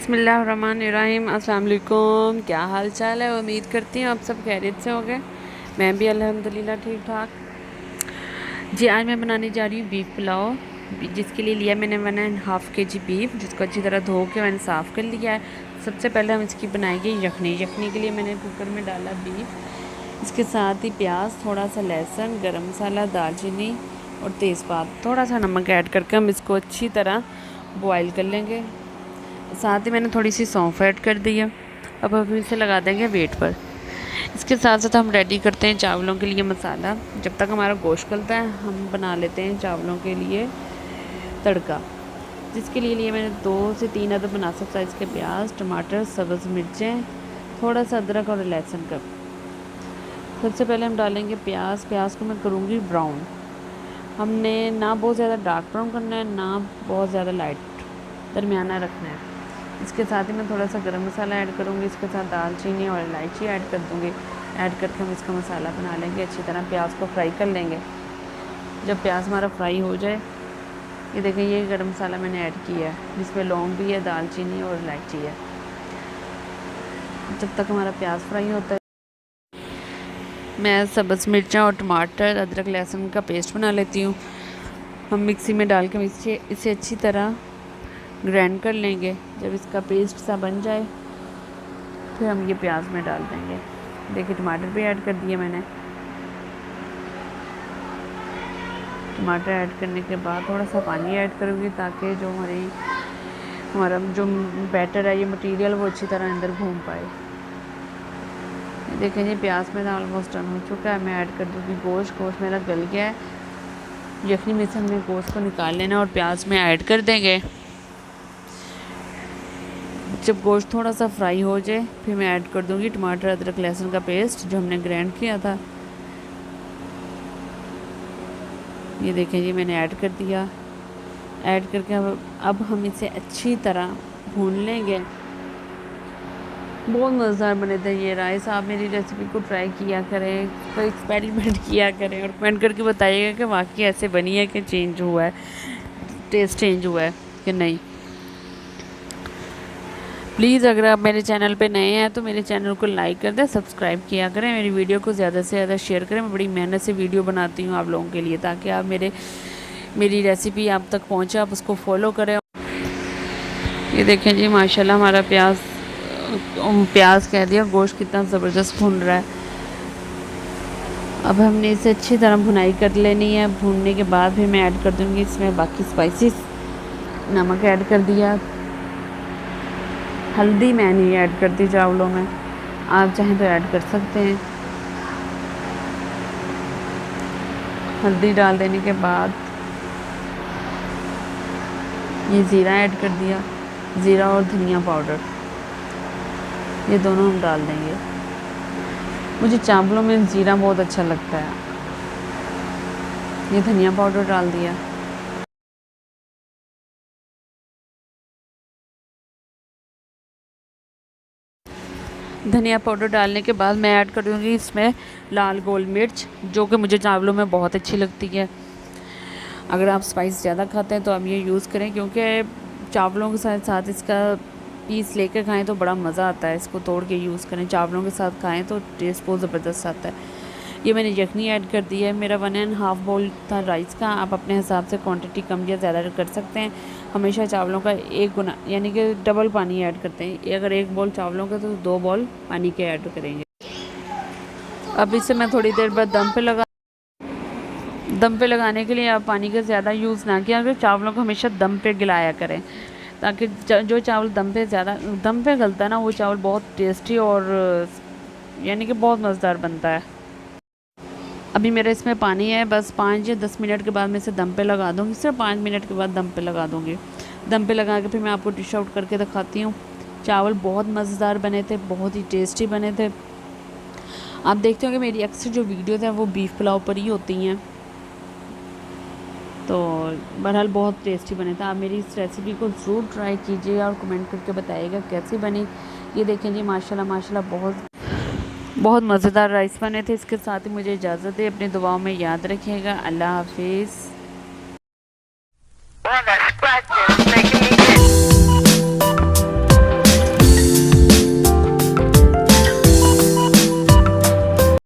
बिस्मिल्लाहिर्रहमानिर्रहीम। अस्सलाम वालेकुम। क्या हाल चाल है? उम्मीद करती हूँ आप सब खैरियत से होंगे। मैं भी अल्हम्दुलिल्लाह ठीक ठाक। जी, आज मैं बनाने जा रही हूँ बीफ पुलाव, जिसके लिए लिया मैंने 1.5 kg बीफ, जिसको अच्छी तरह धो के मैंने साफ़ कर लिया है। सबसे पहले हम इसकी बनाएंगे यखनी। यखनी के लिए मैंने कुकर में डाला बीफ, इसके साथ ही प्याज, थोड़ा सा लहसुन, गरम मसाला, दालचीनी और तेज़पात, थोड़ा सा नमक ऐड करके हम इसको अच्छी तरह बॉयल कर लेंगे। साथ ही मैंने थोड़ी सी सौंफ ऐड कर दी है। अब हम इसे लगा देंगे वेट पर। इसके साथ साथ हम रेडी करते हैं चावलों के लिए मसाला। जब तक हमारा गोश्त गलता है हम बना लेते हैं चावलों के लिए तड़का, जिसके लिए मैंने 2 से 3 अदद मुनासिब साइज़ के प्याज, टमाटर, सब्ज़ मिर्चें, थोड़ा सा अदरक और लहसुन का। सबसे पहले हम डालेंगे प्याज को मैं करूँगी ब्राउन। हमने ना बहुत ज़्यादा डार्क ब्राउन करना है, ना बहुत ज़्यादा लाइट, दरमियाना रखना है। इसके साथ ही मैं थोड़ा सा गरम मसाला ऐड करूँगी। इसके साथ दालचीनी और इलायची ऐड कर दूँगी। ऐड करके हम इसका मसाला बना लेंगे। अच्छी तरह प्याज को फ्राई कर लेंगे। जब प्याज हमारा फ्राई हो जाए, ये देखें, ये गरम मसाला मैंने ऐड किया है, जिसमें लौंग भी है, दालचीनी और इलायची है। जब तक हमारा प्याज फ्राई होता है, मैं सब्ज़ मिर्चा और टमाटर, अदरक, लहसुन का पेस्ट बना लेती हूँ। हम मिक्सी में डाल के इसे अच्छी तरह ग्राइंड कर लेंगे। जब इसका पेस्ट सा बन जाए फिर हम ये प्याज में डाल देंगे। देखिए, टमाटर भी ऐड कर दिए मैंने। टमाटर ऐड करने के बाद थोड़ा सा पानी ऐड करूँगी, ताकि जो हमारा जो बैटर है, ये मटेरियल, वो अच्छी तरह अंदर घूम पाए। देखें, ये प्याज मेरा ऑलमोस्ट डन हो चुका है। मैं ऐड कर दूँगी गोश्त मेरा गल गया है। यखनी में से हमने गोश्त को निकाल लेना और प्याज में ऐड कर देंगे। जब गोश्त थोड़ा सा फ्राई हो जाए फिर मैं ऐड कर दूंगी टमाटर, अदरक, लहसुन का पेस्ट जो हमने ग्राइंड किया था। ये देखें जी, मैंने ऐड कर दिया। ऐड करके अब हम इसे अच्छी तरह भून लेंगे। बहुत मज़ेदार बने थे ये राइस। आप मेरी रेसिपी को ट्राई किया करें, कोई एक्सपेरिमेंट किया करें और कमेंट करके बताइएगा कि वाकई ऐसे बनी है कि चेंज हुआ है, टेस्ट चेंज हुआ है कि नहीं। प्लीज़ अगर आप मेरे चैनल पे नए हैं तो मेरे चैनल को लाइक कर दें, सब्सक्राइब किया करें, मेरी वीडियो को ज़्यादा से ज़्यादा शेयर करें। मैं बड़ी मेहनत से वीडियो बनाती हूँ आप लोगों के लिए, ताकि आप मेरी रेसिपी आप तक पहुँचे, आप उसको फॉलो करें। ये देखें जी, माशाल्लाह हमारा प्याज कह दिया, गोश्त कितना ज़बरदस्त भुन रहा है। अब हमने इसे अच्छी तरह भुनाई कर लेनी है। भूनने के बाद फिर मैं ऐड कर दूँगी इसमें बाकी स्पाइसेस। नमक ऐड कर दिया। हल्दी मैं नहीं ऐड करती चावलों में, आप चाहें तो ऐड कर सकते हैं। हल्दी डाल देने के बाद ये ज़ीरा ऐड कर दिया। ज़ीरा और धनिया पाउडर, ये दोनों हम डाल देंगे। मुझे चावलों में ज़ीरा बहुत अच्छा लगता है। ये धनिया पाउडर डाल दिया। धनिया पाउडर डालने के बाद मैं ऐड कर दूँगी इसमें लाल गोल मिर्च, जो कि मुझे चावलों में बहुत अच्छी लगती है। अगर आप स्पाइस ज़्यादा खाते हैं तो आप ये यूज़ करें, क्योंकि चावलों के साथ साथ इसका पीस लेकर खाएं तो बड़ा मज़ा आता है। इसको तोड़ के यूज़ करें, चावलों के साथ खाएं तो टेस्ट बहुत ज़बरदस्त आता है। ये मैंने यखनी ऐड कर दी है। मेरा 1.5 बाउल था राइस का। आप अपने हिसाब से क्वांटिटी कम या ज़्यादा कर सकते हैं। हमेशा चावलों का 1 गुना यानी कि डबल पानी ऐड करते हैं। अगर 1 बाउल चावलों का तो 2 बाउल पानी के ऐड करेंगे। अब इसे मैं थोड़ी देर बाद दम पे लगाने के लिए आप पानी का ज़्यादा यूज़ ना किया, अगर चावलों को हमेशा दम पे गिलाया करें, ताकि जो चावल दम पे गलता है ना, वो चावल बहुत टेस्टी और यानी कि बहुत मज़ेदार बनता है। अभी मेरा इसमें पानी है, बस 5 या 10 मिनट के बाद मैं इसे दम पे लगा दूँगी। सिर्फ 5 मिनट के बाद दम पे लगा दूँगी। दम पे लगा के फिर मैं आपको डिश आउट करके दिखाती हूँ। चावल बहुत मज़ेदार बने थे, बहुत ही टेस्टी बने थे। आप देखते होंगे मेरी अक्सर जो वीडियोज़ हैं वो बीफ पुलाव पर ही होती हैं, तो बहरहाल बहुत टेस्टी बने थे। आप मेरी इस रेसिपी को ज़रूर ट्राई कीजिए और कमेंट करके बताइएगा कैसी बनी। ये देखें जी, माशाल्लाह बहुत मज़ेदार राइस बने थे। इसके साथ ही मुझे इजाज़त दें, अपनी दुआओं में याद रखिएगा। अल्लाह हाफिज़।